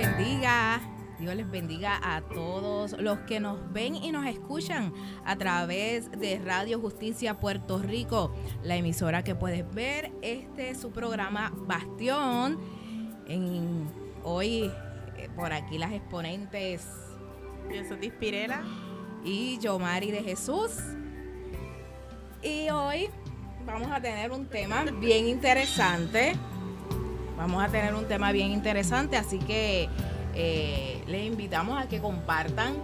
bendiga. Dios les bendiga a todos los que nos ven y nos escuchan a través de Radio Justicia Puerto Rico, la emisora que puedes ver. Este es su programa Bastión. Hoy por aquí las exponentes Yosotis Pirela y Yomari de Jesús. Y hoy vamos a tener un tema bien interesante. Así que les invitamos a que compartan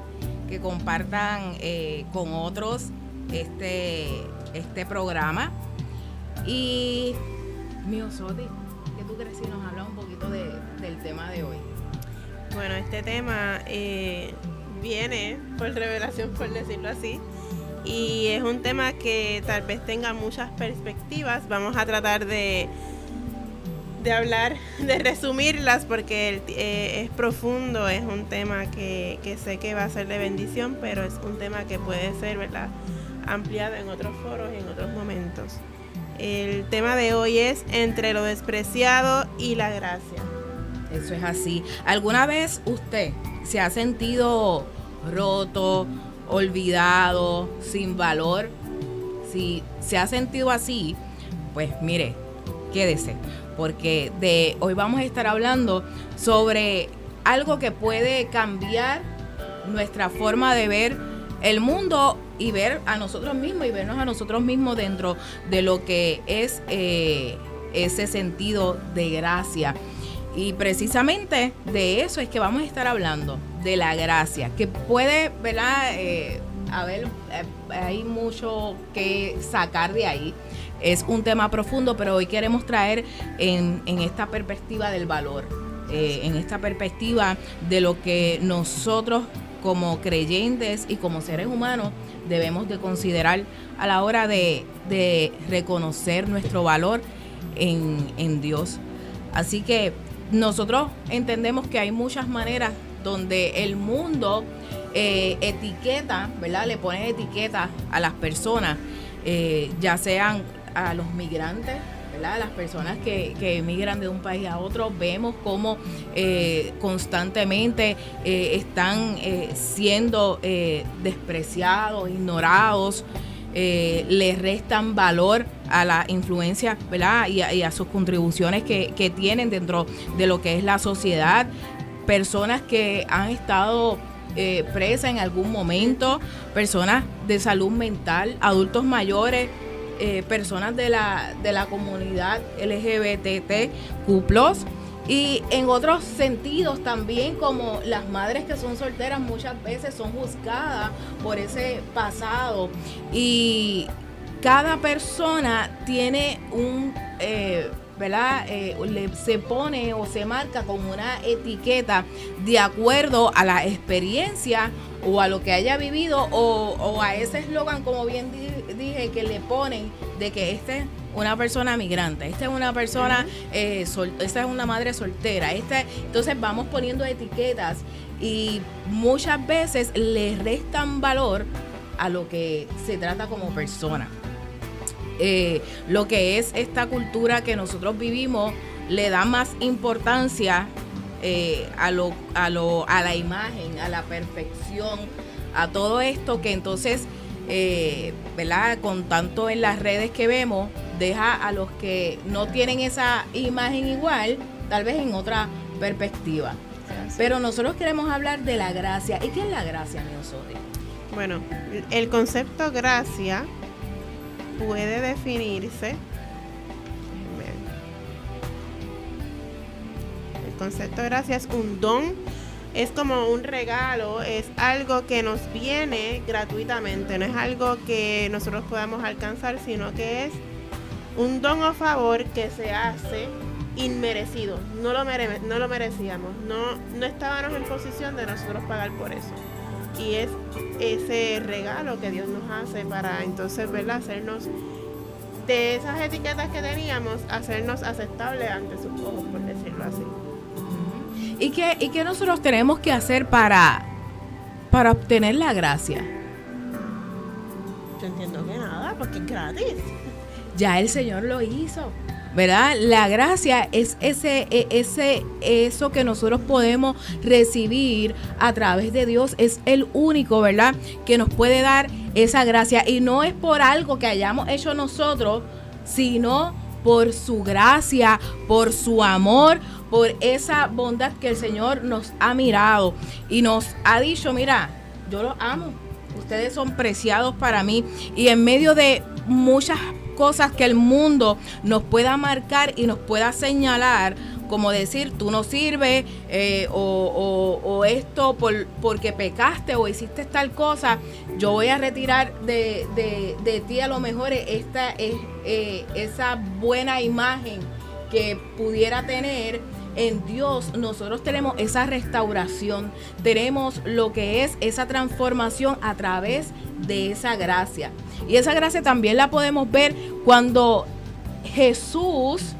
con otros este programa. Y Yosotis, ¿qué tú crees si nos habla un poquito del tema de hoy? Bueno, este tema viene por revelación, por decirlo así, y es un tema que tal vez tenga muchas perspectivas. Vamos a tratar de hablar, de resumirlas, porque es profundo, es un tema que sé que va a ser de bendición, pero es un tema que puede ser, ¿verdad?, ampliado en otros foros y en otros momentos. El tema de hoy es entre lo despreciado y la gracia. Eso es así. ¿Alguna vez usted se ha sentido roto, olvidado, sin valor? Si se ha sentido así, pues mire, quédese, porque hoy vamos a estar hablando sobre algo que puede cambiar nuestra forma de ver el mundo y ver a nosotros mismos y vernos a nosotros mismos dentro de lo que es ese sentido de gracia. Y precisamente de eso es que vamos a estar hablando, de la gracia, que puede, ¿verdad? Hay mucho que sacar de ahí. Es un tema profundo, pero hoy queremos traer en esta perspectiva del valor, en esta perspectiva de lo que nosotros como creyentes y como seres humanos debemos de considerar a la hora de reconocer nuestro valor en Dios. Así que nosotros entendemos que hay muchas maneras donde el mundo etiqueta, ¿verdad? Le pone etiquetas a las personas, ya sean a los migrantes, ¿verdad? Las personas que emigran de un país a otro. Vemos cómo constantemente están siendo despreciados, ignorados, le restan valor a la influencia, ¿verdad? y a sus contribuciones que tienen dentro de lo que es la sociedad. Personas que han estado presas en algún momento, personas de salud mental, adultos mayores, personas de la comunidad LGBTQ+, y en otros sentidos también, como las madres que son solteras muchas veces son juzgadas por ese pasado, y cada persona tiene un ¿verdad? Se pone o se marca con una etiqueta de acuerdo a la experiencia o a lo que haya vivido o a ese eslogan, como bien dije, que le ponen de que esta es una persona migrante, esta es una persona, esta es una madre soltera, entonces vamos poniendo etiquetas y muchas veces le restan valor a lo que se trata como persona. Lo que es esta cultura que nosotros vivimos le da más importancia a la imagen, a la perfección, a todo esto que entonces, ¿verdad? Con tanto en las redes que vemos, deja a los que no tienen esa imagen igual, tal vez en otra perspectiva. Pero nosotros queremos hablar de la gracia. ¿Y qué es la gracia, Yosotis? Bueno, el concepto gracia puede definirse. El concepto de gracia es un don, es como un regalo, es algo que nos viene gratuitamente, no es algo que nosotros podamos alcanzar, sino que es un don o favor que se hace inmerecido. No lo merecíamos, no estábamos en posición de nosotros pagar por eso. Y es ese regalo que Dios nos hace para entonces, ¿verdad?, hacernos de esas etiquetas que teníamos, hacernos aceptables ante sus ojos, por decirlo así. ¿Y qué nosotros tenemos que hacer para obtener la gracia? Yo entiendo que nada, porque es gratis. Ya el Señor lo hizo. ¿verdad? La gracia es eso que nosotros podemos recibir a través de Dios. Es el único, ¿verdad?, que nos puede dar esa gracia. Y no es por algo que hayamos hecho nosotros, sino por su gracia, por su amor, por esa bondad que el Señor nos ha mirado y nos ha dicho: mira, yo los amo, ustedes son preciados para mí. Y en medio de muchas cosas que el mundo nos pueda marcar y nos pueda señalar, como decir, tú no sirves, o esto porque pecaste o hiciste tal cosa, yo voy a retirar de ti a lo mejor esa buena imagen que pudiera tener. En Dios nosotros tenemos esa restauración, tenemos lo que es esa transformación a través de esa gracia. Y esa gracia también la podemos ver cuando Jesús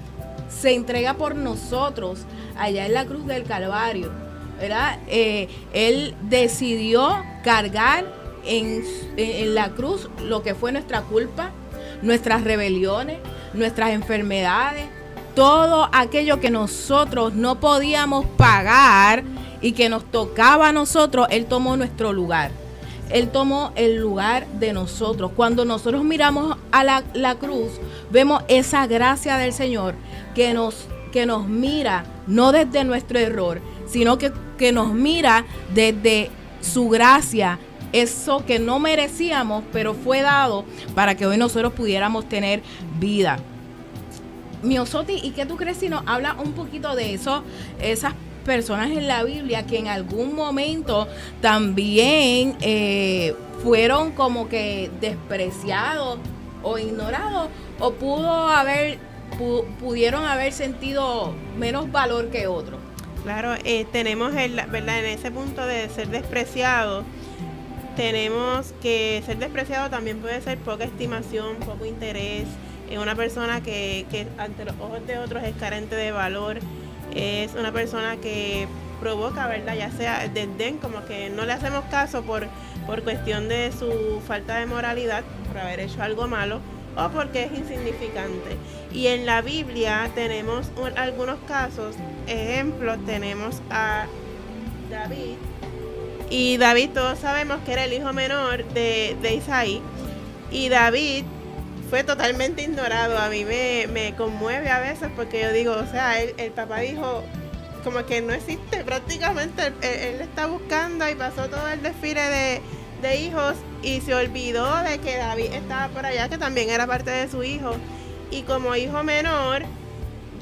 se entrega por nosotros allá en la cruz del Calvario, ¿verdad? Él decidió cargar en la cruz lo que fue nuestra culpa, nuestras rebeliones, nuestras enfermedades, todo aquello que nosotros no podíamos pagar y que nos tocaba a nosotros. Él tomó nuestro lugar. Él tomó el lugar de nosotros. Cuando nosotros miramos a la cruz, vemos esa gracia del Señor que nos mira no desde nuestro error, sino que nos mira desde su gracia, eso que no merecíamos, pero fue dado para que hoy nosotros pudiéramos tener vida. Miosoti, ¿y qué tú crees si nos habla un poquito de eso, esas personas en la Biblia que en algún momento también fueron como que despreciados o ignorados, o pudieron haber sentido menos valor que otros? Claro, tenemos ¿verdad? En ese punto de ser despreciado, tenemos que ser despreciado también puede ser poca estimación, poco interés. Una persona que ante los ojos de otros es carente de valor, es una persona que provoca, ¿verdad?, ya sea desdén, como que no le hacemos caso por cuestión de su falta de moralidad, por haber hecho algo malo, o porque es insignificante. Y en la Biblia tenemos algunos casos, ejemplos, tenemos a David, y David todos sabemos que era el hijo menor de Isaí, y David fue totalmente ignorado. A mí me conmueve a veces porque yo digo, o sea, el papá dijo como que no existe prácticamente, él está buscando y pasó todo el desfile de hijos y se olvidó de que David estaba por allá, que también era parte de su hijo, y como hijo menor,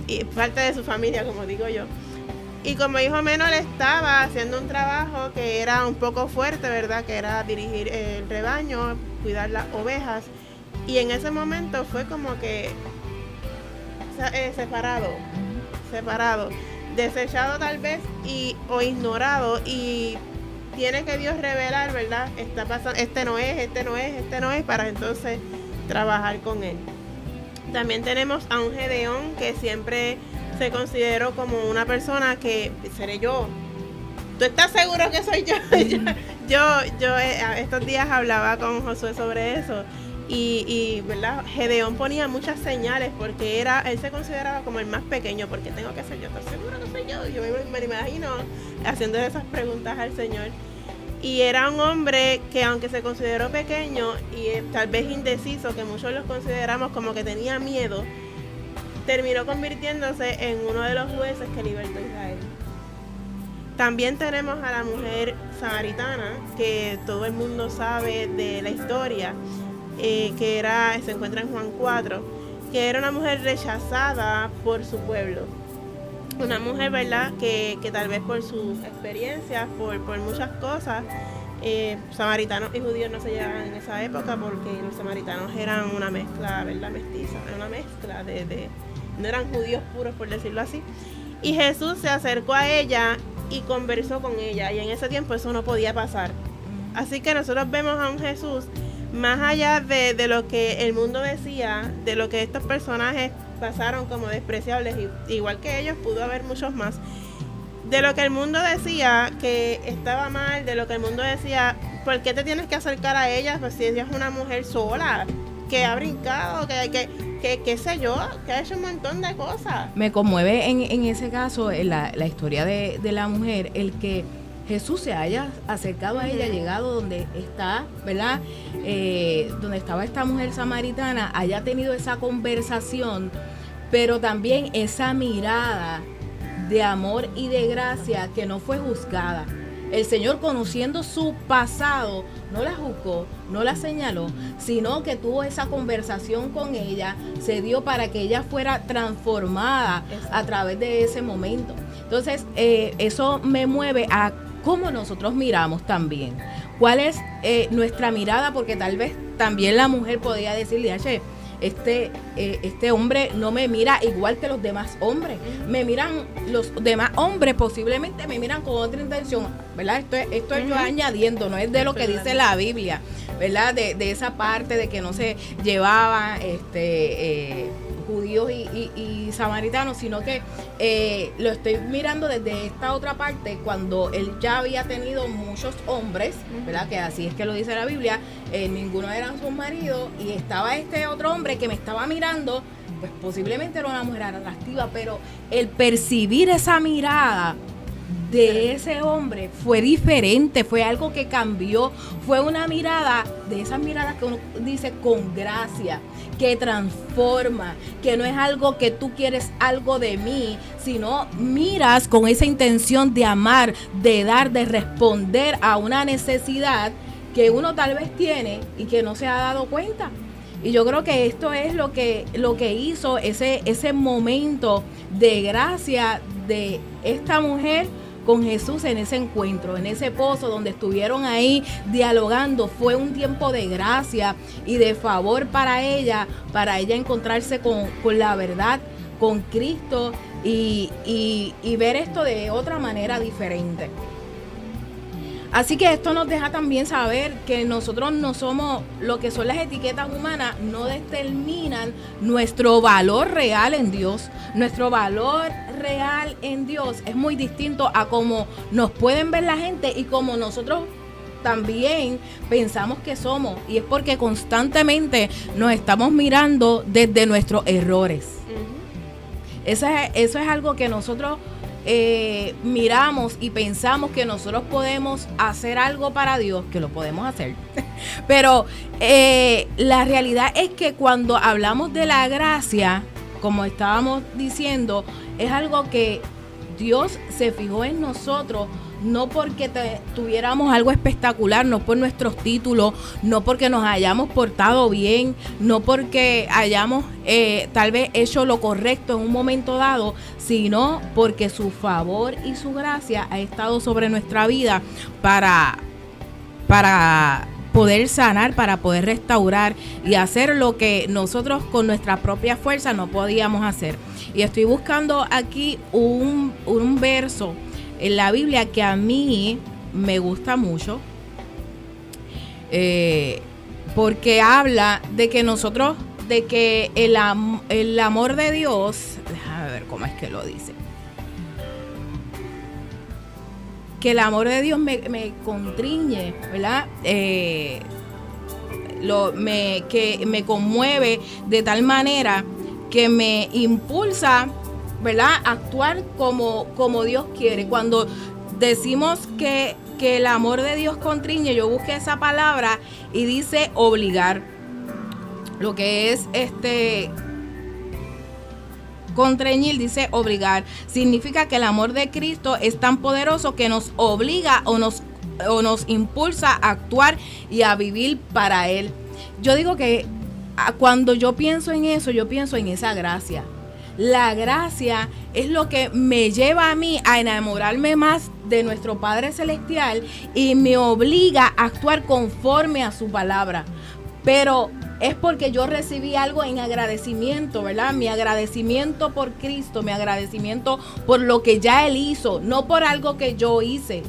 y parte de su familia, como digo yo, y como hijo menor estaba haciendo un trabajo que era un poco fuerte, ¿verdad?, que era dirigir el rebaño, cuidar las ovejas. Y en ese momento fue como que separado, desechado tal vez o ignorado, y tiene que Dios revelar, ¿verdad? Está pasando, este no es, para entonces trabajar con él. También tenemos a un Gedeón que siempre se consideró como una persona que seré yo. ¿Tú estás seguro que soy yo? yo estos días hablaba con Josué sobre eso. Y ¿verdad? Gedeón ponía muchas señales porque él se consideraba como el más pequeño, porque tengo que ser yo, ¿estás seguro que soy yo? Yo me imagino haciendo esas preguntas al Señor. Y era un hombre que, aunque se consideró pequeño y tal vez indeciso, que muchos los consideramos como que tenía miedo, terminó convirtiéndose en uno de los jueces que libertó a Israel. También tenemos a la mujer samaritana, que todo el mundo sabe de la historia, que se encuentra en Juan 4, que era una mujer rechazada por su pueblo. Una mujer, ¿verdad?, que tal vez por sus experiencias, por muchas cosas, samaritanos y judíos no se llevaban en esa época, porque los samaritanos eran una mezcla, ¿verdad?, mestiza, una mezcla no eran judíos puros, por decirlo así. Y Jesús se acercó a ella y conversó con ella, y en ese tiempo eso no podía pasar. Así que nosotros vemos a un Jesús más allá de lo que el mundo decía, de lo que estos personajes pasaron como despreciables, igual que ellos, pudo haber muchos más, de lo que el mundo decía que estaba mal, de lo que el mundo decía, ¿por qué te tienes que acercar a ella? Pues si ella es una mujer sola, que ha brincado, que que qué sé yo, que ha hecho un montón de cosas. Me conmueve en ese caso la historia de la mujer, el que Jesús se haya acercado a ella, llegado donde está, ¿verdad? Donde estaba esta mujer samaritana, haya tenido esa conversación, pero también esa mirada de amor y de gracia que no fue juzgada. El Señor, conociendo su pasado, no la juzgó, no la señaló, sino que tuvo esa conversación con ella, se dio para que ella fuera transformada a través de ese momento. Entonces, eso me mueve a cómo nosotros miramos también. ¿Cuál es nuestra mirada? Porque tal vez también la mujer podría decirle, che, este hombre no me mira igual que los demás hombres. Me miran, los demás hombres posiblemente me miran con otra intención, ¿verdad? Esto es yo añadiendo, no es de lo que dice la Biblia, ¿verdad? De esa parte de que no se llevaban judíos y samaritanos, sino que lo estoy mirando desde esta otra parte, cuando él ya había tenido muchos hombres, ¿verdad? Que así es que lo dice la Biblia, ninguno eran sus maridos, y estaba este otro hombre que me estaba mirando, pues posiblemente era una mujer atractiva, pero el percibir esa mirada de ese hombre fue diferente, fue algo que cambió, fue una mirada, de esas miradas que uno dice con gracia, que transforma, que no es algo que tú quieres algo de mí, sino miras con esa intención de amar, de dar, de responder a una necesidad que uno tal vez tiene y que no se ha dado cuenta. Y yo creo que esto es lo que hizo ese momento de gracia de esta mujer con Jesús en ese encuentro, en ese pozo donde estuvieron ahí dialogando. Fue un tiempo de gracia y de favor para ella encontrarse con la verdad, con Cristo y ver esto de otra manera diferente. Así que esto nos deja también saber que nosotros no somos lo que son las etiquetas humanas, no determinan nuestro valor real en Dios. Nuestro valor real en Dios es muy distinto a cómo nos pueden ver la gente y cómo nosotros también pensamos que somos. Y es porque constantemente nos estamos mirando desde nuestros errores. Eso es algo que nosotros miramos y pensamos que nosotros podemos hacer algo para Dios, que lo podemos hacer. Pero la realidad es que cuando hablamos de la gracia, como estábamos diciendo, es algo que Dios se fijó en nosotros, no porque tuviéramos algo espectacular, no por nuestros títulos, no porque nos hayamos portado bien, no porque hayamos tal vez hecho lo correcto en un momento dado, sino porque su favor y su gracia ha estado sobre nuestra vida para poder sanar, para poder restaurar y hacer lo que nosotros con nuestra propia fuerza no podíamos hacer. Y estoy buscando aquí un verso en la Biblia que a mí me gusta mucho, porque habla de que nosotros, de que el amor de Dios, déjame ver cómo es que lo dice, que el amor de Dios me constriñe, ¿verdad? Que me conmueve de tal manera que me impulsa, ¿verdad?, actuar como Dios quiere. Cuando decimos que el amor de Dios constriñe, yo busqué esa palabra y dice obligar. Lo que es constreñir, dice obligar. Significa que el amor de Cristo es tan poderoso que nos obliga o nos impulsa a actuar y a vivir para Él. Yo digo que cuando yo pienso en eso, yo pienso en esa gracia. La gracia es lo que me lleva a mí a enamorarme más de nuestro Padre Celestial y me obliga a actuar conforme a su palabra. Pero es porque yo recibí algo en agradecimiento, ¿verdad? Mi agradecimiento por Cristo, mi agradecimiento por lo que ya Él hizo, no por algo que yo hice.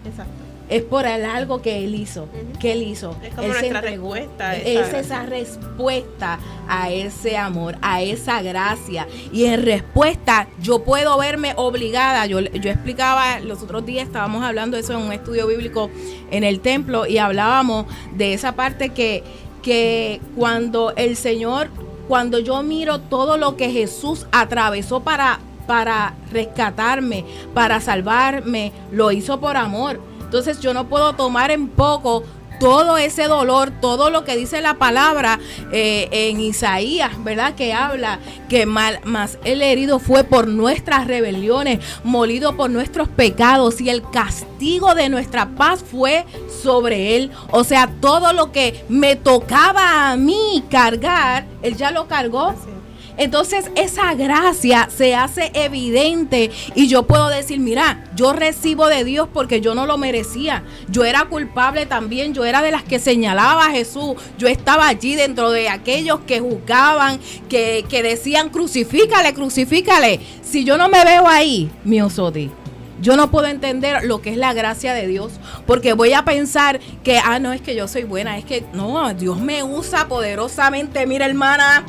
Exacto. Es por algo que Él hizo, que Él hizo. Es como nuestra respuesta. Es esa respuesta a ese amor, a esa gracia. Y en respuesta yo puedo verme obligada. Yo explicaba, los otros días estábamos hablando de eso en un estudio bíblico en el templo y hablábamos de esa parte que cuando el Señor cuando yo miro todo lo que Jesús atravesó para rescatarme, para salvarme, lo hizo por amor. Entonces yo no puedo tomar en poco todo ese dolor, todo lo que dice la palabra en Isaías, ¿verdad? Que habla que más el herido fue por nuestras rebeliones, molido por nuestros pecados, y el castigo de nuestra paz fue sobre él. O sea, todo lo que me tocaba a mí cargar, él ya lo cargó. Entonces esa gracia se hace evidente y yo puedo decir, mira, yo recibo de Dios porque yo no lo merecía. Yo era culpable también, yo era de las que señalaba a Jesús. Yo estaba allí dentro de aquellos que juzgaban, que decían, crucifícale, crucifícale. Si yo no me veo ahí, mi Osoti, yo no puedo entender lo que es la gracia de Dios, porque voy a pensar que, no, es que yo soy buena, es que no, Dios me usa poderosamente, mira, hermana,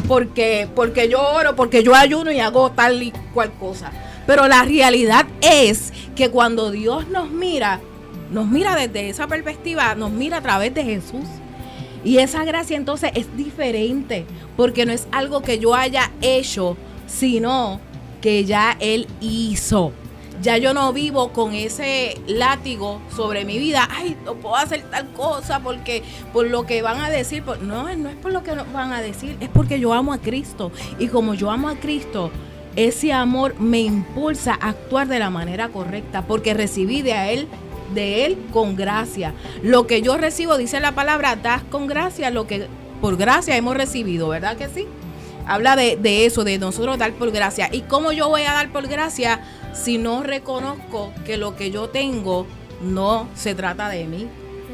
porque yo oro, porque yo ayuno y hago tal y cual cosa. Pero la realidad es que cuando Dios nos mira desde esa perspectiva, nos mira a través de Jesús. Y esa gracia entonces es diferente, porque no es algo que yo haya hecho, sino que ya Él hizo. Ya yo no vivo con ese látigo sobre mi vida. Ay, no puedo hacer tal cosa porque por lo que van a decir. No es por lo que van a decir, es porque yo amo a Cristo. Y como yo amo a Cristo, ese amor me impulsa a actuar de la manera correcta, porque recibí de Él con gracia. Lo que yo recibo, dice la palabra, das con gracia lo que por gracia hemos recibido, ¿verdad que sí? Habla de eso, de nosotros dar por gracia. ¿Y cómo yo voy a dar por gracia si no reconozco que lo que yo tengo no se trata de mí?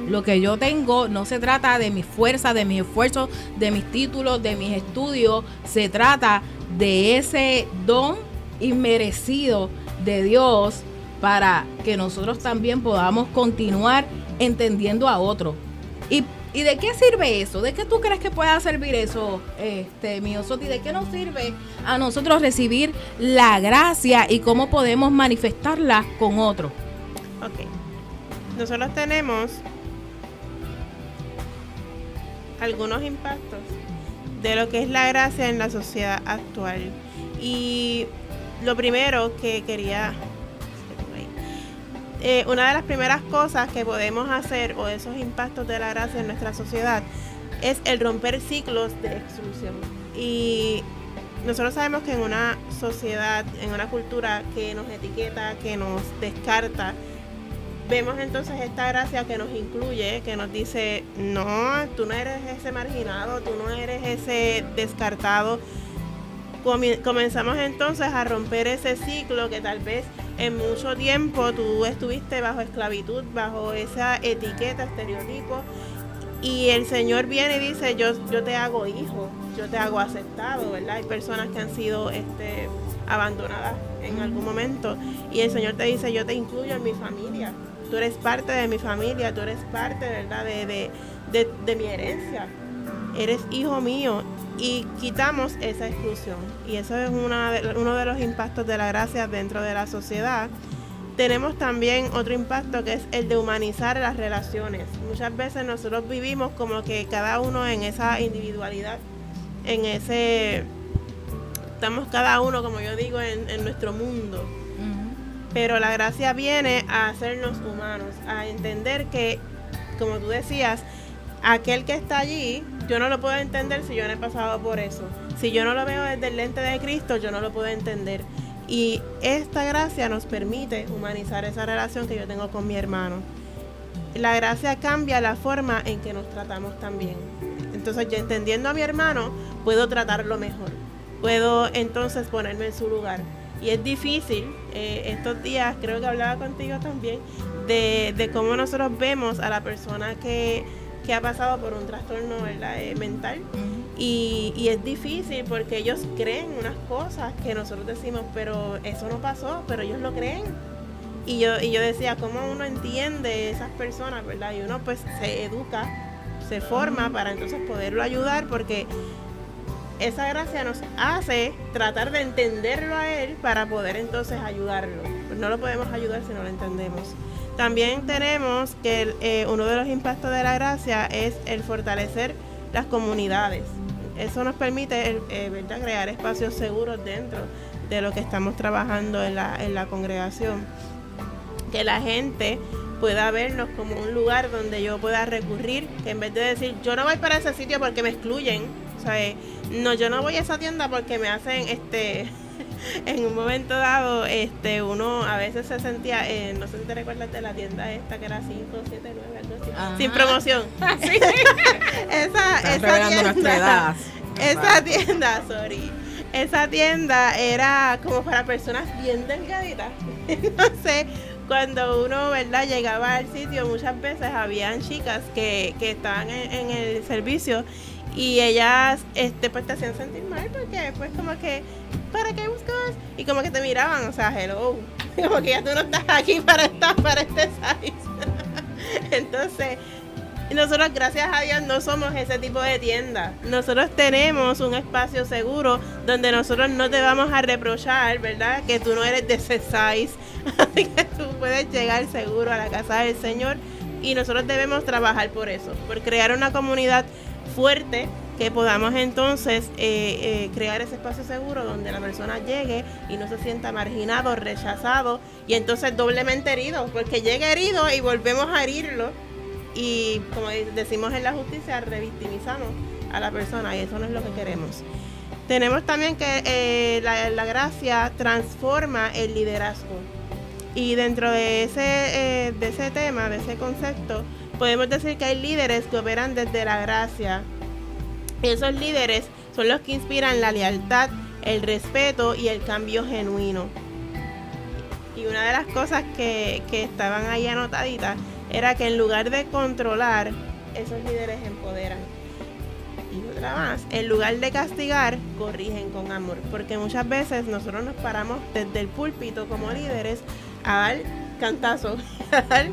Lo que yo tengo no se trata de mi fuerza, de mis esfuerzos, de mis títulos, de mis estudios. Se trata de ese don inmerecido de Dios para que nosotros también podamos continuar entendiendo a otro. ¿Y de qué sirve eso? ¿De qué tú crees que pueda servir eso, mi Osoti? ¿De qué nos sirve a nosotros recibir la gracia y cómo podemos manifestarla con otro? Ok. Nosotros tenemos algunos impactos de lo que es la gracia en la sociedad actual. Y lo primero que quería... una de las primeras cosas que podemos hacer, o esos impactos de la gracia en nuestra sociedad, es el romper ciclos de exclusión. Y nosotros sabemos que en una sociedad, en una cultura que nos etiqueta, que nos descarta, vemos entonces esta gracia que nos incluye, que nos dice, no, tú no eres ese marginado, tú no eres ese descartado. Comenzamos entonces a romper ese ciclo que tal vez en mucho tiempo tú estuviste bajo esclavitud, bajo esa etiqueta, estereotipo, y el Señor viene y dice, yo te hago hijo, yo te hago aceptado, ¿verdad? Hay personas que han sido abandonadas en algún momento, y el Señor te dice, yo te incluyo en mi familia, tú eres parte de mi familia, tú eres parte, ¿verdad?, de mi herencia, eres hijo mío. Y quitamos esa exclusión, y eso es uno de los impactos de la gracia dentro de la sociedad. Tenemos también otro impacto, que es el de humanizar las relaciones. Muchas veces nosotros vivimos como que cada uno en esa individualidad, estamos cada uno, como yo digo, en nuestro mundo. Pero la gracia viene a hacernos humanos, a entender que, como tú decías, aquel que está allí, yo no lo puedo entender si yo no he pasado por eso. Si yo no lo veo desde el lente de Cristo, yo no lo puedo entender. Y esta gracia nos permite humanizar esa relación que yo tengo con mi hermano. La gracia cambia la forma en que nos tratamos también. Entonces, yo entendiendo a mi hermano, puedo tratarlo mejor. Puedo entonces ponerme en su lugar. Y es difícil, estos días creo que hablaba contigo también, de cómo nosotros vemos a la persona que ha pasado por un trastorno, ¿verdad?, mental. Y es difícil porque ellos creen unas cosas que nosotros decimos, pero eso no pasó, pero ellos lo creen. Y yo decía, ¿cómo uno entiende esas personas, verdad? Y uno pues se educa, se forma para entonces poderlo ayudar, porque esa gracia nos hace tratar de entenderlo a él para poder entonces ayudarlo. Pues no lo podemos ayudar si no lo entendemos. También tenemos que uno de los impactos de la gracia es el fortalecer las comunidades, eso nos permite ¿verdad? Crear espacios seguros dentro de lo que estamos trabajando en la congregación. Que la gente pueda vernos como un lugar donde yo pueda recurrir, que en vez de decir, yo no voy para ese sitio porque me excluyen, o sea, no, yo no voy a esa tienda porque me hacen, en un momento dado, uno a veces se sentía, no sé si te recuerdas de la tienda esta que era 579, algo así, Ajá. sin promoción. Sí. Esa tienda era como para personas bien delgaditas. Entonces, cuando uno, ¿verdad?, llegaba al sitio, muchas veces habían chicas que estaban en el servicio y ellas pues te hacían sentir mal porque pues como que, ¿para qué buscas? Y como que te miraban, o sea, hello, como que ya tú no estás aquí para este size. Entonces, nosotros, gracias a Dios, no somos ese tipo de tienda. Nosotros tenemos un espacio seguro donde nosotros no te vamos a reprochar, ¿verdad?, que tú no eres de ese size. Así que tú puedes llegar seguro a la casa del Señor y nosotros debemos trabajar por eso, por crear una comunidad fuerte que podamos entonces crear ese espacio seguro donde la persona llegue y no se sienta marginado, rechazado y entonces doblemente herido, porque llega herido y volvemos a herirlo. Y como decimos en la justicia, revictimizamos a la persona y eso no es lo que queremos. Tenemos también que la gracia transforma el liderazgo. Y dentro de ese tema, de ese concepto, podemos decir que hay líderes que operan desde la gracia. Esos líderes son los que inspiran la lealtad, el respeto y el cambio genuino. Y una de las cosas que estaban ahí anotaditas era que en lugar de controlar, esos líderes empoderan. Y otra más, en lugar de castigar, corrigen con amor. Porque muchas veces nosotros nos paramos desde el púlpito como líderes a dar cantazos, a dar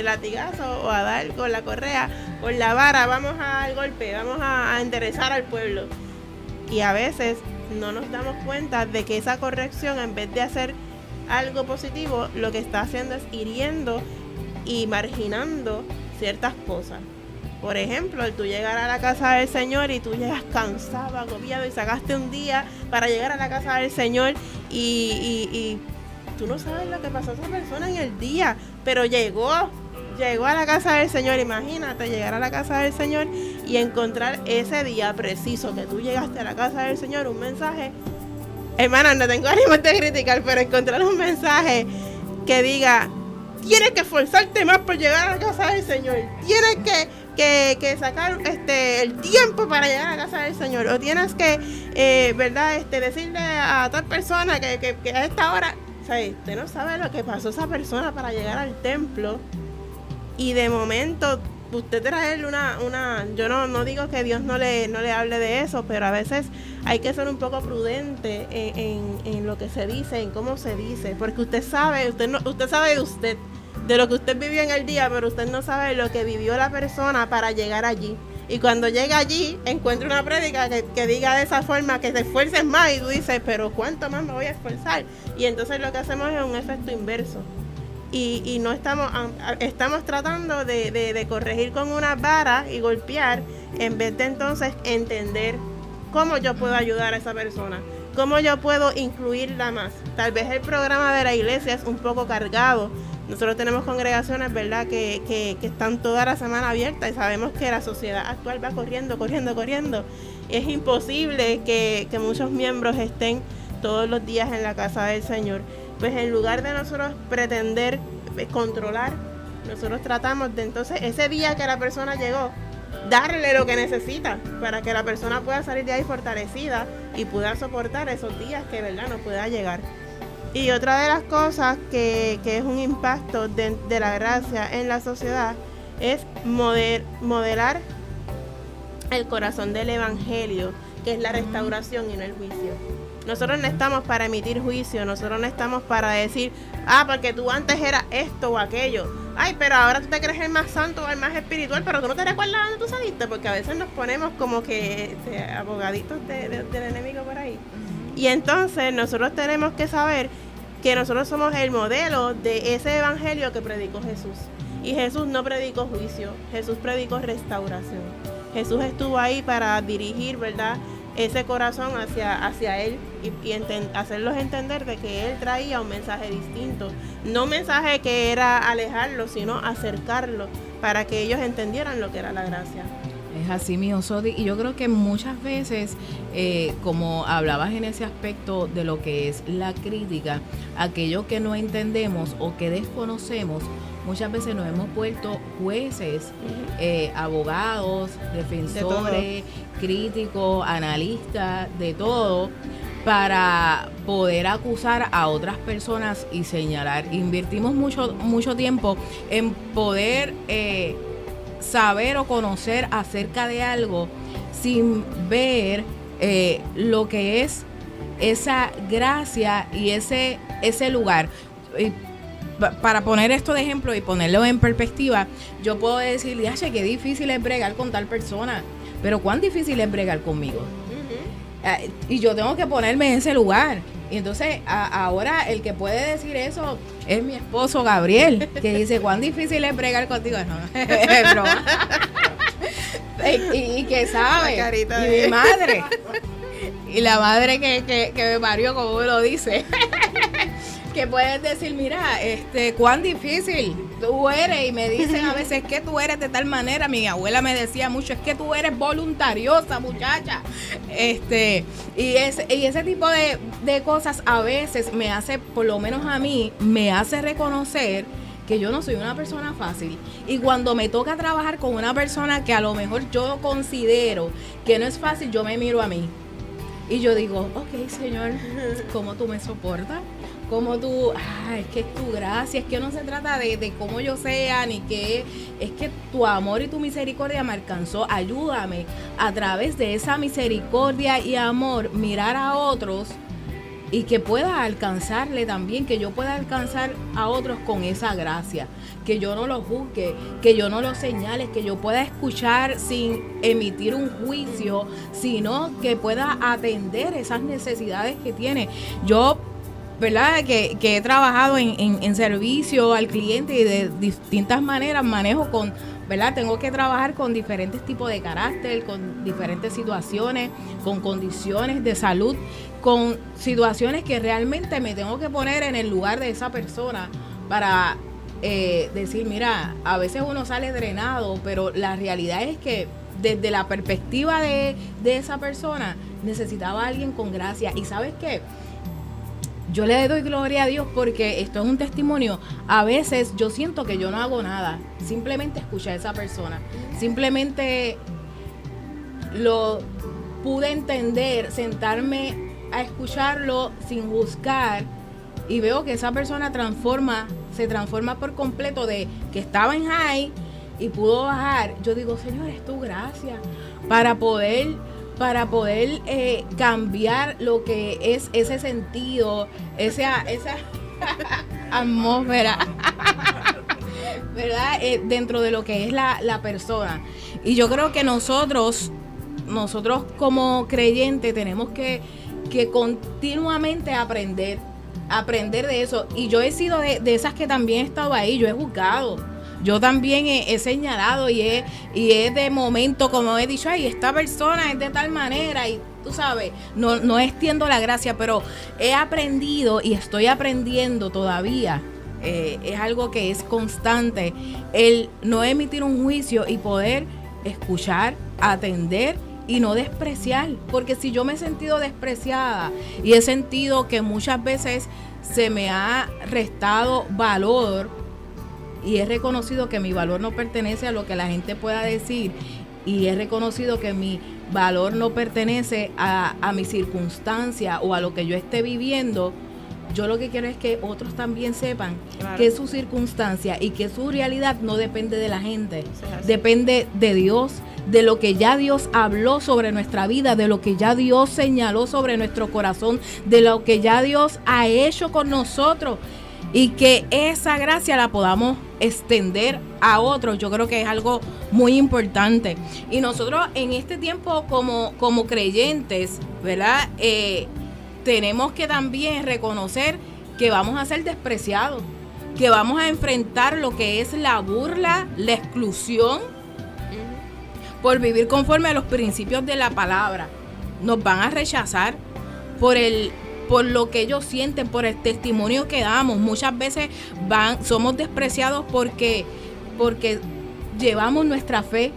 latigazo o a dar con la correa, con la vara, vamos al golpe, vamos a enderezar al pueblo. Y a veces no nos damos cuenta de que esa corrección, en vez de hacer algo positivo, lo que está haciendo es hiriendo y marginando ciertas cosas. Por ejemplo, el tú llegar a la casa del Señor y tú llegas cansado, agobiado y sacaste un día para llegar a la casa del Señor y tú no sabes lo que pasó a esa persona en el día, pero llegó a la casa del Señor. Imagínate llegar a la casa del Señor y encontrar ese día preciso que tú llegaste a la casa del Señor, un mensaje. Hermana, no tengo ánimo de criticar, pero encontrar un mensaje que diga: tienes que esforzarte más por llegar a la casa del Señor. Tienes que sacar el tiempo para llegar a la casa del Señor. O tienes que, ¿verdad? Decirle a tal persona que a esta hora... O sea, usted no sabe lo que pasó esa persona para llegar al templo. Y de momento, usted traerle una... Yo no digo que Dios no le hable de eso, pero a veces hay que ser un poco prudente en lo que se dice, en cómo se dice. Porque usted sabe de usted, de lo que usted vivió en el día, pero usted no sabe lo que vivió la persona para llegar allí. Y cuando llega allí, encuentra una prédica que diga de esa forma, que te esfuerces más, y tú dices, pero ¿cuánto más me voy a esforzar? Y entonces lo que hacemos es un efecto inverso. Y no estamos tratando de corregir con una vara y golpear, en vez de entonces entender cómo yo puedo ayudar a esa persona, cómo yo puedo incluirla más. Tal vez el programa de la iglesia es un poco cargado. Nosotros tenemos congregaciones, ¿verdad?, que están toda la semana abiertas y sabemos que la sociedad actual va corriendo. Es imposible que muchos miembros estén todos los días en la casa del Señor. Pues en lugar de nosotros pretender controlar, nosotros tratamos de entonces ese día que la persona llegó, darle lo que necesita para que la persona pueda salir de ahí fortalecida y pueda soportar esos días que, ¿verdad?, no pueda llegar. Y otra de las cosas que es un impacto de la gracia en la sociedad es modelar el corazón del evangelio, que es la restauración y no el juicio. Nosotros no estamos para emitir juicio, nosotros no estamos para decir, porque tú antes eras esto o aquello. Ay, pero ahora tú te crees el más santo o el más espiritual, pero tú no te recuerdas dónde tú saliste, porque a veces nos ponemos como que abogaditos del enemigo por ahí. Y entonces nosotros tenemos que saber que nosotros somos el modelo de ese evangelio que predicó Jesús. Y Jesús no predicó juicio, Jesús predicó restauración. Jesús estuvo ahí para dirigir, ¿verdad?, ese corazón hacia Él y hacerlos entender de que Él traía un mensaje distinto. No un mensaje que era alejarlo, sino acercarlo para que ellos entendieran lo que era la gracia. Es así, mi Osodi, y yo creo que muchas veces, como hablabas en ese aspecto de lo que es la crítica, aquello que no entendemos o que desconocemos, muchas veces nos hemos vuelto jueces, abogados, defensores, críticos, analistas, de todo, para poder acusar a otras personas y señalar. Invertimos mucho tiempo en poder saber o conocer acerca de algo sin ver lo que es esa gracia y ese lugar. Para poner esto de ejemplo y ponerlo en perspectiva, yo puedo decir, ¡yache, qué difícil es bregar con tal persona! Pero ¿cuán difícil es bregar conmigo? Y yo tengo que ponerme en ese lugar. Y entonces ahora el que puede decir eso es mi esposo Gabriel, que dice, ¿cuán difícil es bregar contigo? No, es broma. y que sabe, y mi madre, y la madre que me parió, como lo dice, que puedes decir, mira, cuán difícil tú eres, y me dicen a veces, es que tú eres de tal manera. Mi abuela me decía mucho, es que tú eres voluntariosa, muchacha. Y ese tipo de cosas a veces me hace, por lo menos a mí, me hace reconocer que yo no soy una persona fácil. Y cuando me toca trabajar con una persona que a lo mejor yo considero que no es fácil, yo me miro a mí. Y yo digo, ok, Señor, ¿cómo tú me soportas? ¿Cómo tú? Es que es tu gracia, es que no se trata de cómo yo sea, ni que es que tu amor y tu misericordia me alcanzó. Ayúdame a través de esa misericordia y amor mirar a otros y que pueda alcanzarle también, que yo pueda alcanzar a otros con esa gracia, que yo no los juzgue, que yo no los señale, que yo pueda escuchar sin emitir un juicio, sino que pueda atender esas necesidades que tiene. Yo, ¿verdad?, que he trabajado en servicio al cliente y de distintas maneras manejo con, ¿verdad?, tengo que trabajar con diferentes tipos de carácter, con diferentes situaciones, con condiciones de salud, con situaciones que realmente me tengo que poner en el lugar de esa persona para decir, mira, a veces uno sale drenado, pero la realidad es que desde la perspectiva de esa persona necesitaba a alguien con gracia. ¿Y sabes qué? Yo le doy gloria a Dios porque esto es un testimonio. A veces yo siento que yo no hago nada, simplemente escuché a esa persona, simplemente lo pude entender, sentarme a escucharlo sin juzgar, y veo que esa persona se transforma por completo, de que estaba en high y pudo bajar. Yo digo, Señor, es tu gracia para poder cambiar lo que es ese sentido, esa atmósfera, ¿verdad? Dentro de lo que es la persona. Y yo creo que nosotros como creyentes tenemos que continuamente aprender de eso. Y yo he sido de esas que también he estado ahí, yo he juzgado. Yo también he señalado y he de momento, como he dicho, ay, esta persona es de tal manera, y tú sabes, no extiendo la gracia, pero he aprendido y estoy aprendiendo todavía. Es algo que es constante, el no emitir un juicio y poder escuchar, atender y no despreciar, porque si yo me he sentido despreciada y he sentido que muchas veces se me ha restado valor, y he reconocido que mi valor no pertenece a lo que la gente pueda decir, y he reconocido que mi valor no pertenece a mi circunstancia o a lo que yo esté viviendo, yo lo que quiero es que otros también sepan, claro, que su circunstancia y que su realidad no depende de la gente, depende de Dios, de lo que ya Dios habló sobre nuestra vida, de lo que ya Dios señaló sobre nuestro corazón, de lo que ya Dios ha hecho con nosotros, y que esa gracia la podamos extender a otros. Yo creo que es algo muy importante. Y nosotros en este tiempo como creyentes, ¿verdad? Tenemos que también reconocer que vamos a ser despreciados, que vamos a enfrentar lo que es la burla, la exclusión, por vivir conforme a los principios de la palabra. Nos van a rechazar por lo que ellos sienten, por el testimonio que damos. Muchas veces somos despreciados porque llevamos nuestra fe.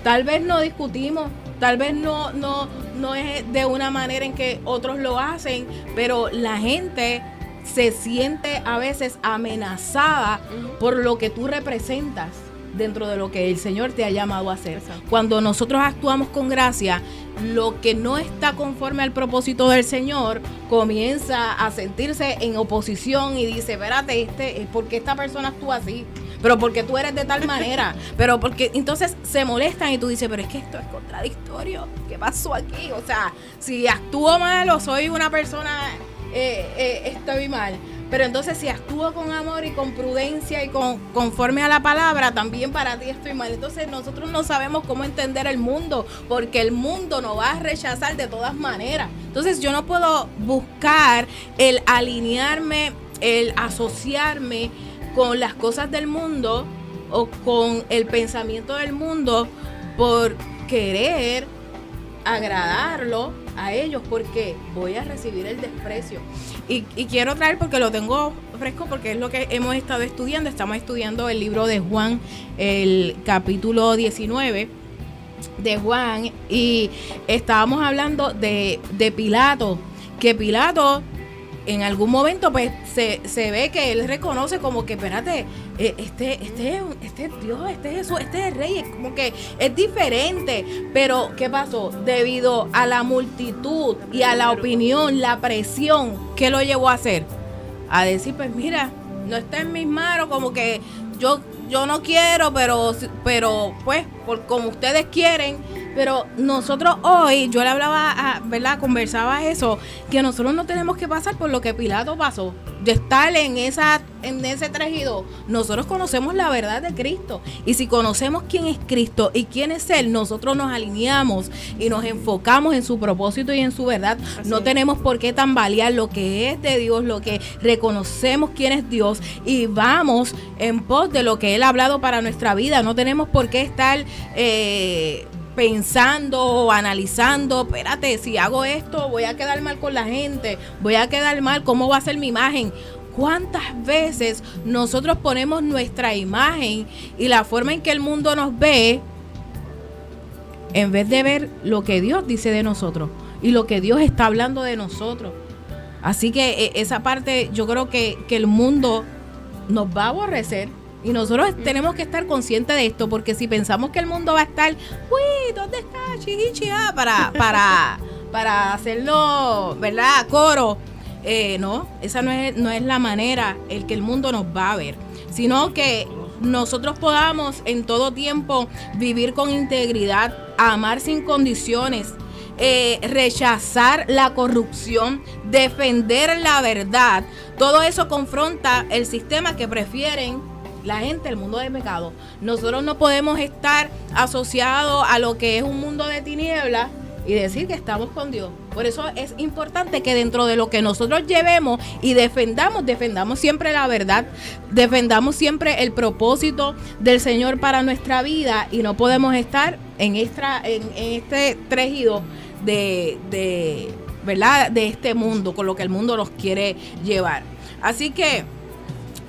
Tal vez no discutimos, tal vez no es de una manera en que otros lo hacen, pero la gente se siente a veces amenazada por lo que tú representas dentro de lo que el Señor te ha llamado a hacer. Exacto. Cuando nosotros actuamos con gracia, lo que no está conforme al propósito del Señor comienza a sentirse en oposición y dice, espérate, ¿por qué esta persona actúa así? Pero porque tú eres de tal manera, pero porque entonces se molestan y tú dices, pero es que esto es contradictorio, ¿qué pasó aquí? O sea, si actúo mal o soy una persona, estoy mal. Pero entonces si actúo con amor y con prudencia y conforme a la palabra, también para ti estoy mal. Entonces nosotros no sabemos cómo entender el mundo, porque el mundo nos va a rechazar de todas maneras. Entonces yo no puedo buscar el alinearme, el asociarme con las cosas del mundo o con el pensamiento del mundo por querer agradarlo a ellos, porque voy a recibir el desprecio. Y quiero traer, porque lo tengo fresco, porque es lo que hemos estado estudiando. Estamos estudiando el libro de Juan, el capítulo 19 de Juan, y estábamos hablando de Pilato, que Pilato en algún momento pues se ve que él reconoce como que, espérate, este es Dios, este es Jesús, este es el Rey, es como que es diferente. Pero ¿qué pasó? Debido a la multitud y a la opinión, la presión, ¿qué lo llevó a hacer? A decir, pues mira, no está en mis manos, como que yo no quiero, pero pues como ustedes quieren. Pero nosotros hoy, yo le hablaba, ¿verdad? Conversaba eso, que nosotros no tenemos que pasar por lo que Pilato pasó, de estar en ese 3 y 2. Nosotros conocemos la verdad de Cristo, y si conocemos quién es Cristo y quién es Él, nosotros nos alineamos y nos enfocamos en su propósito y en su verdad. Así no tenemos por qué tambalear lo que es de Dios, lo que reconocemos quién es Dios, y vamos en pos de lo que Él ha hablado para nuestra vida. No tenemos por qué estar pensando o analizando, espérate, si hago esto voy a quedar mal con la gente, voy a quedar mal, ¿cómo va a ser mi imagen? ¿Cuántas veces nosotros ponemos nuestra imagen y la forma en que el mundo nos ve, en vez de ver lo que Dios dice de nosotros y lo que Dios está hablando de nosotros? Así que esa parte yo creo que el mundo nos va a aborrecer. Y nosotros tenemos que estar conscientes de esto, porque si pensamos que el mundo va a estar, uy, ¿dónde está Chihichia? Para hacerlo, ¿verdad? Coro. No, esa no es la manera el que el mundo nos va a ver, sino que nosotros podamos en todo tiempo vivir con integridad, amar sin condiciones, rechazar la corrupción, defender la verdad. Todo eso confronta el sistema que prefieren la gente, el mundo de pecado. Nosotros no podemos estar asociados a lo que es un mundo de tinieblas y decir que estamos con Dios. Por eso es importante que dentro de lo que nosotros llevemos y defendamos siempre la verdad, defendamos siempre el propósito del Señor para nuestra vida, y no podemos estar en este 3 y 2 de ¿verdad? De este mundo, con lo que el mundo nos quiere llevar. Así que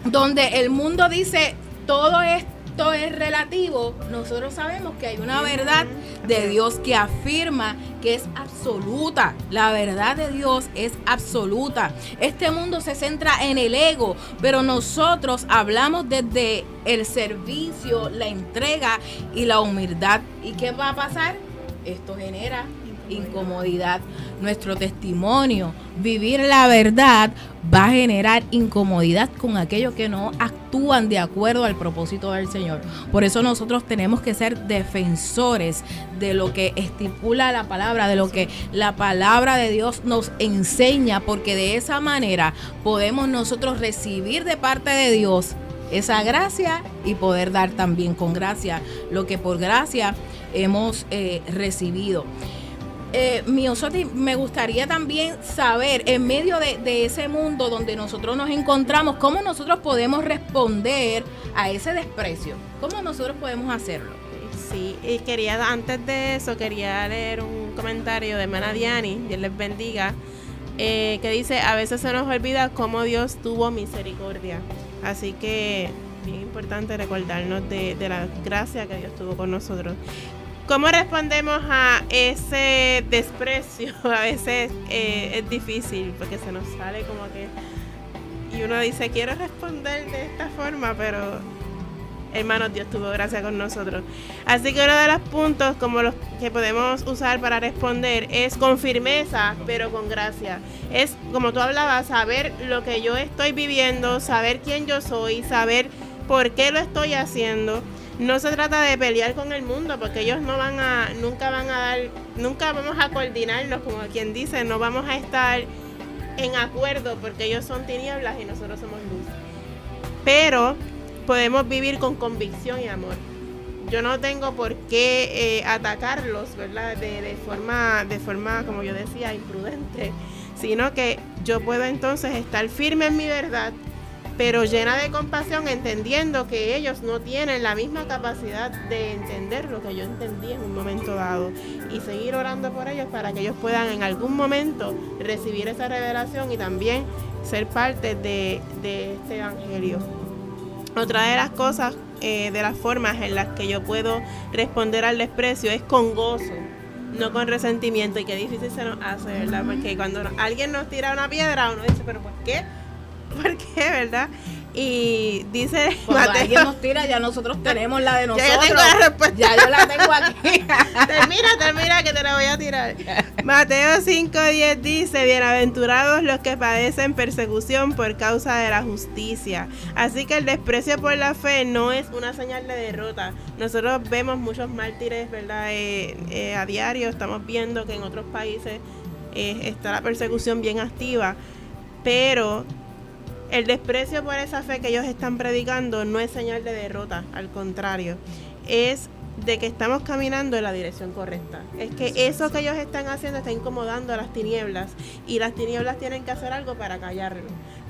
donde el mundo dice todo esto es relativo, nosotros sabemos que hay una verdad de Dios que afirma que es absoluta. La verdad de Dios es absoluta. Este mundo se centra en el ego, pero nosotros hablamos desde el servicio, la entrega y la humildad. ¿Y qué va a pasar? Esto genera incomodidad. Nuestro testimonio, vivir la verdad, va a generar incomodidad con aquellos que no actúan de acuerdo al propósito del Señor. Por eso nosotros tenemos que ser defensores de lo que estipula la palabra, de lo que la palabra de Dios nos enseña, porque de esa manera podemos nosotros recibir de parte de Dios esa gracia y poder dar también con gracia lo que por gracia hemos recibido. Miosoti, me gustaría también saber, en medio de ese mundo donde nosotros nos encontramos, cómo nosotros podemos responder a ese desprecio. ¿Cómo nosotros podemos hacerlo? Sí, y antes de eso, quería leer un comentario de hermana Diani, Dios les bendiga, que dice, a veces se nos olvida cómo Dios tuvo misericordia. Así que, bien importante recordarnos de la gracia que Dios tuvo con nosotros. ¿Cómo respondemos a ese desprecio? A veces es difícil, porque se nos sale como que... Y uno dice, quiero responder de esta forma, pero... Hermanos, Dios tuvo gracia con nosotros. Así que uno de los puntos como los que podemos usar para responder es con firmeza, pero con gracia. Es, como tú hablabas, saber lo que yo estoy viviendo, saber quién yo soy, saber por qué lo estoy haciendo. No se trata de pelear con el mundo, porque ellos nunca vamos a coordinarnos, como quien dice, no vamos a estar en acuerdo, porque ellos son tinieblas y nosotros somos luz. Pero podemos vivir con convicción y amor. Yo no tengo por qué atacarlos, ¿verdad? De forma, como yo decía, imprudente, sino que yo puedo entonces estar firme en mi verdad, pero llena de compasión, entendiendo que ellos no tienen la misma capacidad de entender lo que yo entendí en un momento dado, y seguir orando por ellos para que ellos puedan en algún momento recibir esa revelación y también ser parte de este evangelio. Otra de las cosas, de las formas en las que yo puedo responder al desprecio es con gozo, no con resentimiento. Y qué difícil se nos hace, ¿verdad? Porque cuando alguien nos tira una piedra, uno dice, ¿pero por qué? ¿Por qué, verdad? Y dice cuando Mateo, alguien nos tira, ya nosotros tenemos la de nosotros. Ya yo tengo la respuesta. Ya yo la tengo aquí. Termina que te la voy a tirar. Mateo 5:10 dice, bienaventurados los que padecen persecución por causa de la justicia. Así que el desprecio por la fe no es una señal de derrota. Nosotros vemos muchos mártires, ¿verdad? A diario estamos viendo que en otros países está la persecución bien activa, pero el desprecio por esa fe que ellos están predicando no es señal de derrota, al contrario, es de que estamos caminando en la dirección correcta. Es que eso que ellos están haciendo está incomodando a las tinieblas, y las tinieblas tienen que hacer algo para callarlo.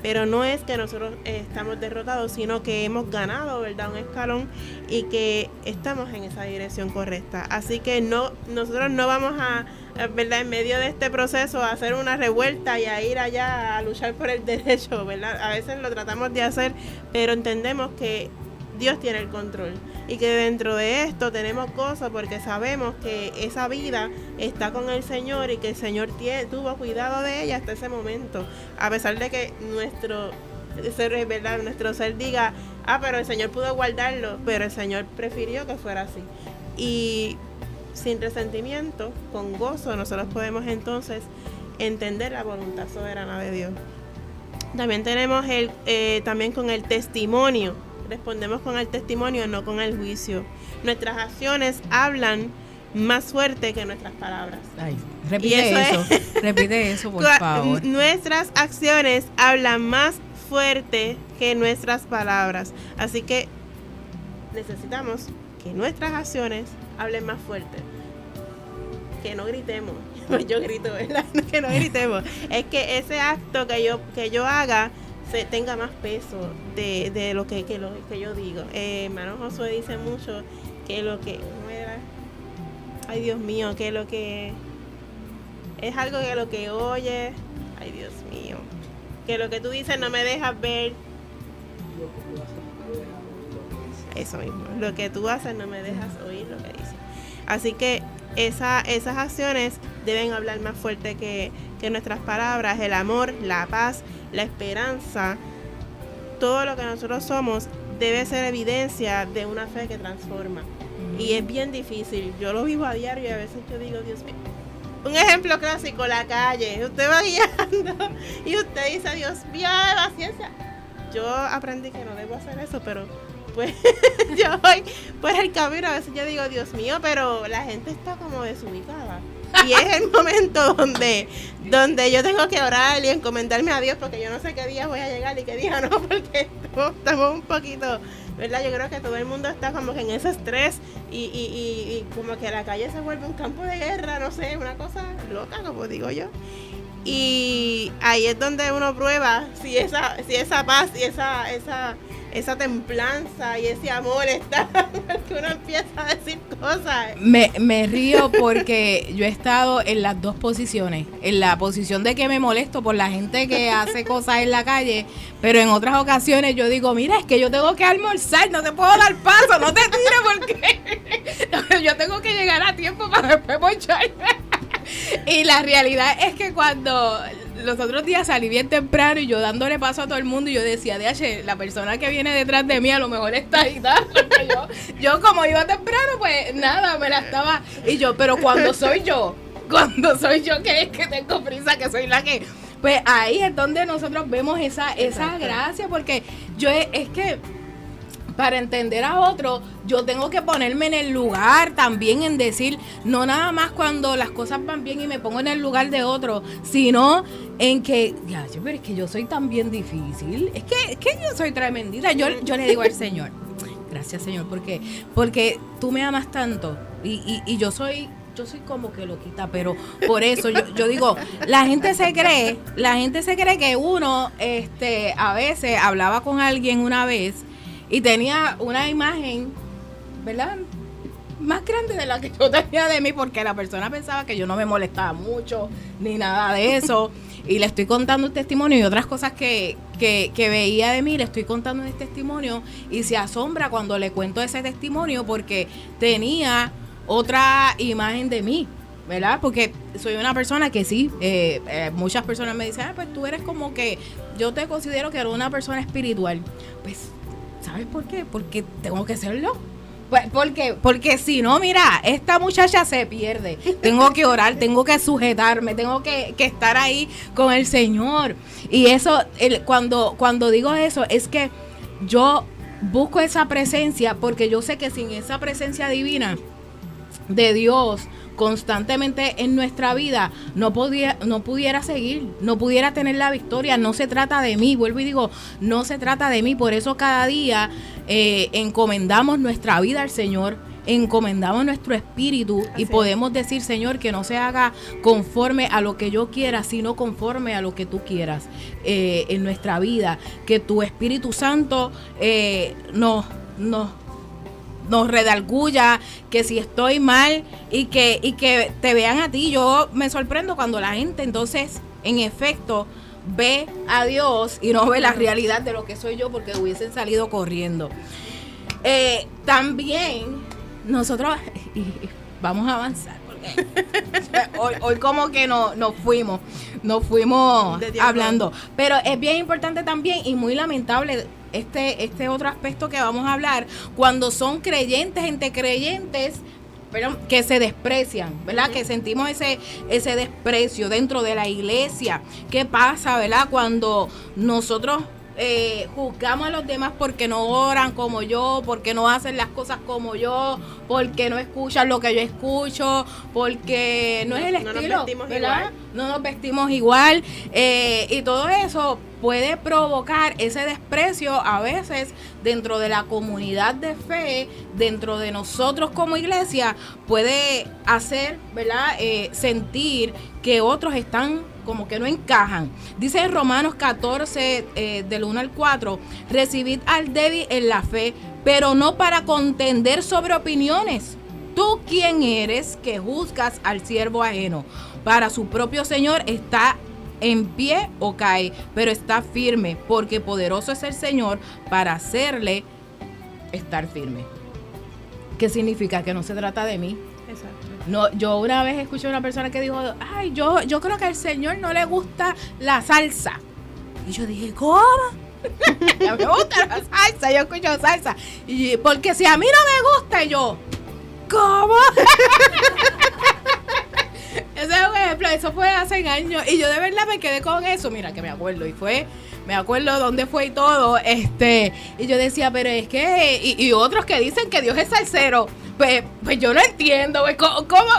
Pero no es que nosotros estamos derrotados, sino que hemos ganado, ¿verdad?, un escalón, y que estamos en esa dirección correcta. Así que nosotros no vamos a, ¿verdad?, en medio de este proceso a hacer una revuelta y a ir allá a luchar por el derecho, ¿verdad? A veces lo tratamos de hacer, pero entendemos que Dios tiene el control y que dentro de esto tenemos cosas, porque sabemos que esa vida está con el Señor y que el Señor tuvo cuidado de ella hasta ese momento, a pesar de que nuestro ser, ¿verdad?, nuestro ser diga, pero el Señor pudo guardarlo, pero el Señor prefirió que fuera así. Y sin resentimiento, con gozo, nosotros podemos entonces entender la voluntad soberana de Dios. También tenemos también con el testimonio. Respondemos con el testimonio, no con el juicio. Nuestras acciones hablan más fuerte que nuestras palabras. Ay, repite eso, por favor. Nuestras acciones hablan más fuerte que nuestras palabras. Así que necesitamos que nuestras acciones hablen más fuerte. Que no gritemos. Yo grito, ¿verdad? Que no gritemos. Es que ese acto que yo haga tenga más peso de lo que yo digo. Hermano Josué dice mucho que lo que no era, ay Dios mío, que lo que es algo que lo que oye, ay Dios mío, que lo que tú dices no me dejas ver. Eso mismo, lo que tú haces no me dejas oír lo que dices. Así que esas acciones deben hablar más fuerte que nuestras palabras. El amor, la paz, la esperanza, todo lo que nosotros somos debe ser evidencia de una fe que transforma. Y es bien difícil, yo lo vivo a diario y a veces yo digo, Dios mío. Un ejemplo clásico, la calle, usted va guiando y usted dice, Dios mío, paciencia. Yo aprendí que no debo hacer eso, pero pues yo voy por el camino, a veces yo digo, Dios mío, pero la gente está como desubicada. Y es el momento donde yo tengo que orar y encomendarme a Dios, porque yo no sé qué día voy a llegar y qué día no, porque estamos un poquito, ¿verdad? Yo creo que todo el mundo está como que en ese estrés y como que la calle se vuelve un campo de guerra, no sé, una cosa loca, como digo yo. Y ahí es donde uno prueba si esa paz y esa templanza y ese amor está, porque uno empieza a decir cosas. Me río porque yo he estado en las dos posiciones, en la posición de que me molesto por la gente que hace cosas en la calle, pero en otras ocasiones yo digo, mira, es que yo tengo que almorzar, no te puedo dar paso, no te tires porque yo tengo que llegar a tiempo para después moncharme. Y la realidad es que cuando los otros días salí bien temprano y yo dándole paso a todo el mundo y yo decía, DH, la persona que viene detrás de mí a lo mejor está ahí, porque yo como iba temprano, pues nada, me la estaba, y yo, pero cuando soy yo que es que tengo prisa, que soy la que, pues ahí es donde nosotros vemos esa gracia, porque yo es que para entender a otro, yo tengo que ponerme en el lugar también, en decir, no nada más cuando las cosas van bien y me pongo en el lugar de otro, sino en que, ya, pero es que yo soy tan bien difícil, es que yo soy tremendita. Yo le digo al Señor, gracias Señor, porque tú me amas tanto y yo soy como que loquita, pero por eso yo digo, la gente se cree que uno, a veces hablaba con alguien una vez y tenía una imagen, ¿verdad?, más grande de la que yo tenía de mí, porque la persona pensaba que yo no me molestaba mucho, ni nada de eso. Y le estoy contando un testimonio y otras cosas que veía de mí, le estoy contando el testimonio y se asombra cuando le cuento ese testimonio porque tenía otra imagen de mí, ¿verdad? Porque soy una persona que sí, muchas personas me dicen, pues tú eres como que, yo te considero que eres una persona espiritual. Pues, ¿sabes por qué? Porque tengo que serlo. Pues, porque si no, mira, esta muchacha se pierde. Tengo que orar, tengo que sujetarme, tengo que estar ahí con el Señor. Y eso, cuando digo eso, es que yo busco esa presencia, porque yo sé que sin esa presencia divina de Dios constantemente en nuestra vida, no pudiera seguir, no pudiera tener la victoria. No se trata de mí, vuelvo y digo, no se trata de mí. Por eso cada día encomendamos nuestra vida al Señor, encomendamos nuestro espíritu. Así y podemos decir, Señor, que no se haga conforme a lo que yo quiera, sino conforme a lo que tú quieras en nuestra vida. Que tu Espíritu Santo nos redarguya, que si estoy mal y que te vean a ti. Yo me sorprendo cuando la gente entonces en efecto ve a Dios y no ve la realidad de lo que soy yo, porque hubiesen salido corriendo. También nosotros vamos a avanzar porque hoy como que nos fuimos hablando, pero es bien importante también y muy lamentable este otro aspecto que vamos a hablar, cuando son creyentes entre creyentes, pero que se desprecian, ¿verdad? Que sentimos ese desprecio dentro de la iglesia. ¿Qué pasa, verdad? Cuando nosotros juzgamos a los demás porque no oran como yo, porque no hacen las cosas como yo, porque no escuchan lo que yo escucho, porque no es el estilo, ¿verdad? No nos vestimos igual, y todo eso puede provocar ese desprecio a veces dentro de la comunidad de fe, dentro de nosotros como iglesia, puede hacer, ¿verdad?, sentir que otros están como que no encajan. Dice en Romanos 14, del 1 al 4, recibid al débil en la fe, pero no para contender sobre opiniones. ¿Tú quién eres que juzgas al siervo ajeno? Para su propio Señor está en pie o cae, pero está firme, porque poderoso es el Señor para hacerle estar firme. ¿Qué significa? Que no se trata de mí. Exacto. No, yo una vez escuché a una persona que dijo, ay, yo creo que al Señor no le gusta la salsa. Y yo dije, ¿cómo? Ya me gusta la salsa, yo escucho salsa. Y porque si a mí no me gusta, yo, ¿cómo? Ese es un ejemplo, eso fue hace años y yo de verdad me quedé con eso, mira que me acuerdo me acuerdo dónde fue y todo, y yo decía, pero es que, y otros que dicen que Dios es salsero, pues yo no entiendo, pues, ¿cómo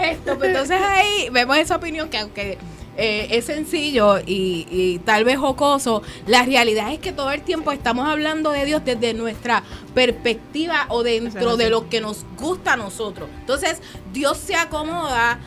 es esto? Pues entonces ahí vemos esa opinión que aunque es sencillo y tal vez jocoso, la realidad es que todo el tiempo estamos hablando de Dios desde nuestra perspectiva o dentro de lo que nos gusta a nosotros. Entonces Dios se acomoda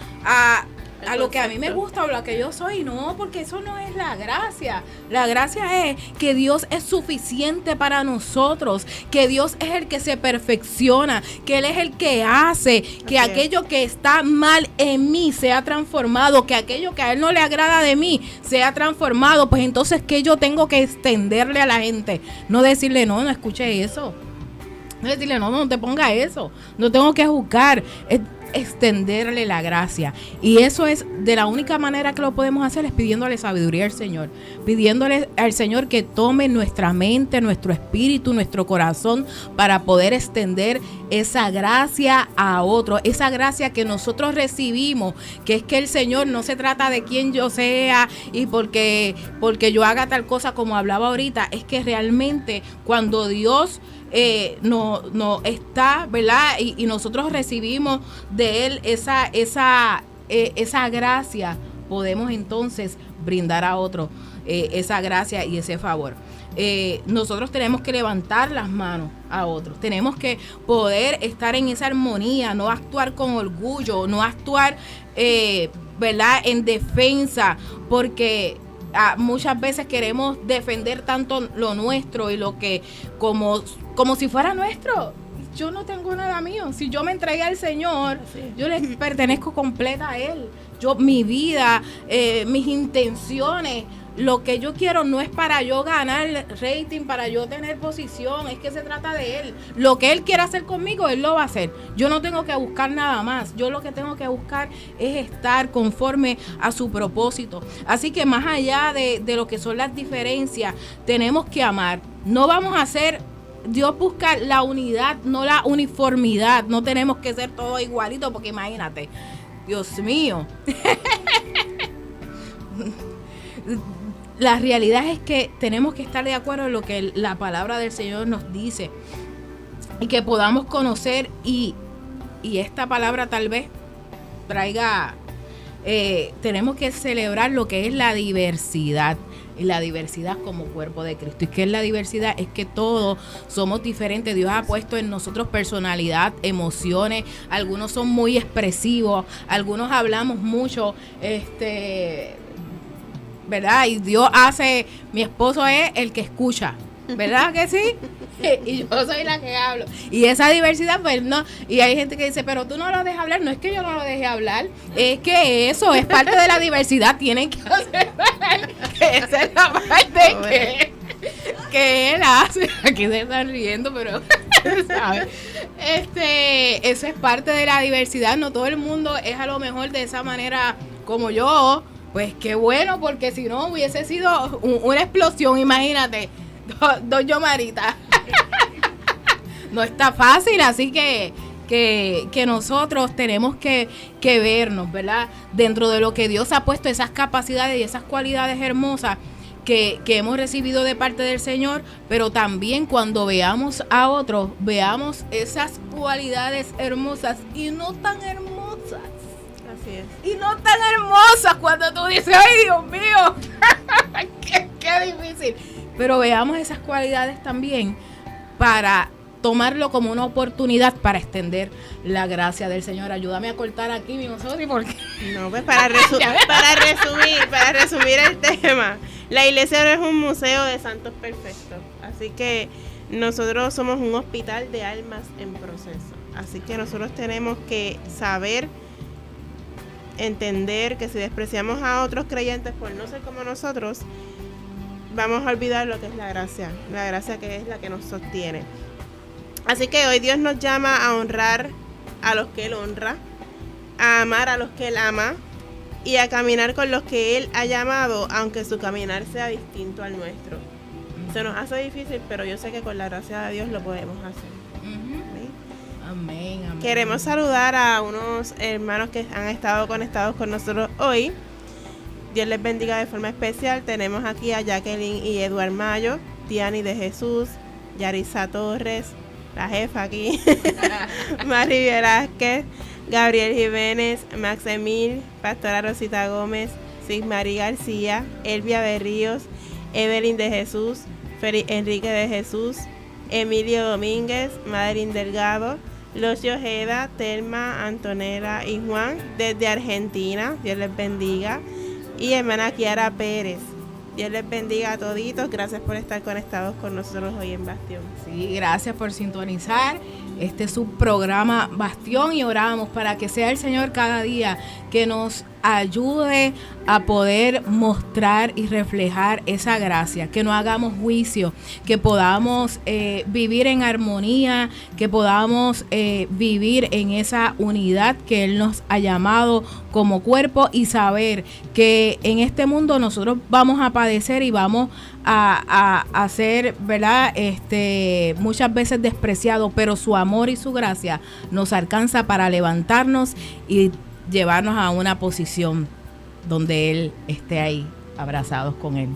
a lo que a mí me gusta o lo que yo soy, no, porque eso no es la gracia. La gracia es que Dios es suficiente para nosotros, que Dios es el que se perfecciona, que Él es el que hace que aquello que está mal en mí sea transformado, que aquello que a Él no le agrada de mí sea transformado. Pues entonces, ¿qué yo tengo que extenderle a la gente? No decirle, no escuche eso. No decirle, no te ponga eso. No tengo que juzgar. Extenderle la gracia, y eso es de la única manera que lo podemos hacer, es pidiéndole sabiduría al Señor, pidiéndole al Señor que tome nuestra mente, nuestro espíritu, nuestro corazón, para poder extender esa gracia a otro, esa gracia que nosotros recibimos, que es que el Señor no se trata de quién yo sea y porque yo haga tal cosa, como hablaba ahorita, es que realmente cuando Dios no está, ¿verdad? Y nosotros recibimos de Él esa gracia, podemos entonces brindar a otro esa gracia y ese favor. Nosotros tenemos que levantar las manos a otros, tenemos que poder estar en esa armonía, no actuar con orgullo, no actuar, ¿verdad?, en defensa, porque muchas veces queremos defender tanto lo nuestro y lo que como si fuera nuestro. Yo no tengo nada mío. Si yo me entregué al Señor, yo le pertenezco completa a Él. Mi vida, mis intenciones, lo que yo quiero no es para yo ganar rating, para yo tener posición, es que se trata de Él. Lo que Él quiere hacer conmigo, Él lo va a hacer. Yo no tengo que buscar nada más. Yo lo que tengo que buscar es estar conforme a su propósito. Así que más allá de lo que son las diferencias, tenemos que amar. No vamos a hacer... Dios busca la unidad, no la uniformidad. No tenemos que ser todos igualitos, porque imagínate, Dios mío. La realidad es que tenemos que estar de acuerdo en lo que la palabra del Señor nos dice, y que podamos conocer, y esta palabra tal vez traiga, tenemos que celebrar lo que es la diversidad. Y la diversidad como cuerpo de Cristo. ¿Y qué es la diversidad? Es que todos somos diferentes. Dios ha puesto en nosotros personalidad, emociones. Algunos son muy expresivos, algunos hablamos mucho, ¿verdad? Y Dios hace, mi esposo es el que escucha, ¿verdad que sí? Y yo soy la que hablo. Y esa diversidad, pues no. Y hay gente que dice, pero tú no lo dejas hablar. No es que yo no lo deje hablar, es que eso es parte de la diversidad. Tienen que hacer que esa es la parte que él hace. Aquí se están riendo, pero ¿sabes? Eso es parte de la diversidad. No todo el mundo es a lo mejor de esa manera como yo. Pues qué bueno, porque si no hubiese sido una explosión, imagínate. Dos Yomaritas. No está fácil, así que nosotros tenemos que vernos, ¿verdad? Dentro de lo que Dios ha puesto, esas capacidades y esas cualidades hermosas que hemos recibido de parte del Señor, pero también cuando veamos a otros, veamos esas cualidades hermosas y no tan hermosas. Así es. Y no tan hermosas cuando tú dices, ¡ay, Dios mío! ¡Qué difícil! Pero veamos esas cualidades también para tomarlo como una oportunidad para extender la gracia del Señor. Ayúdame a cortar aquí, mi Mosoti, porque... No, pues para resumir el tema, la iglesia no es un museo de santos perfectos, así que nosotros somos un hospital de almas en proceso. Así que nosotros tenemos que saber, entender que si despreciamos a otros creyentes por no ser como nosotros, vamos a olvidar lo que es la gracia que es la que nos sostiene. Así que hoy Dios nos llama a honrar a los que Él honra, a amar a los que Él ama y a caminar con los que Él ha llamado, aunque su caminar sea distinto al nuestro. Se nos hace difícil, pero yo sé que con la gracia de Dios lo podemos hacer. Amén, amén. Queremos saludar a unos hermanos que han estado conectados con nosotros hoy. Dios les bendiga de forma especial. Tenemos aquí a Jacqueline y Eduard Mayo, Tiani de Jesús, Yarisa Torres, la jefa aquí, Mari Velázquez, Gabriel Jiménez, Max Emil, Pastora Rosita Gómez, Sigmari García, Elvia Berríos, Evelyn de Jesús, Enrique de Jesús, Emilio Domínguez, Madeline Delgado, Lucio Ojeda, Telma, Antonella y Juan desde Argentina, Dios les bendiga. Y hermana Kiara Pérez, Dios les bendiga a toditos, gracias por estar conectados con nosotros hoy en Bastión. Sí, gracias por sintonizar este subprograma Bastión y oramos para que sea el Señor cada día que nos ayude a poder mostrar y reflejar esa gracia, que no hagamos juicio, que podamos vivir en armonía, que podamos vivir en esa unidad que Él nos ha llamado como cuerpo y saber que en este mundo nosotros vamos a padecer y vamos a ser, ¿verdad? Muchas veces despreciados, pero su amor y su gracia nos alcanza para levantarnos y llevarnos a una posición donde Él esté ahí, abrazados con Él,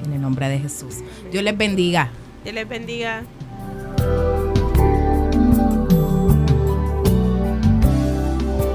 en el nombre de Jesús. Dios les bendiga. Dios les bendiga.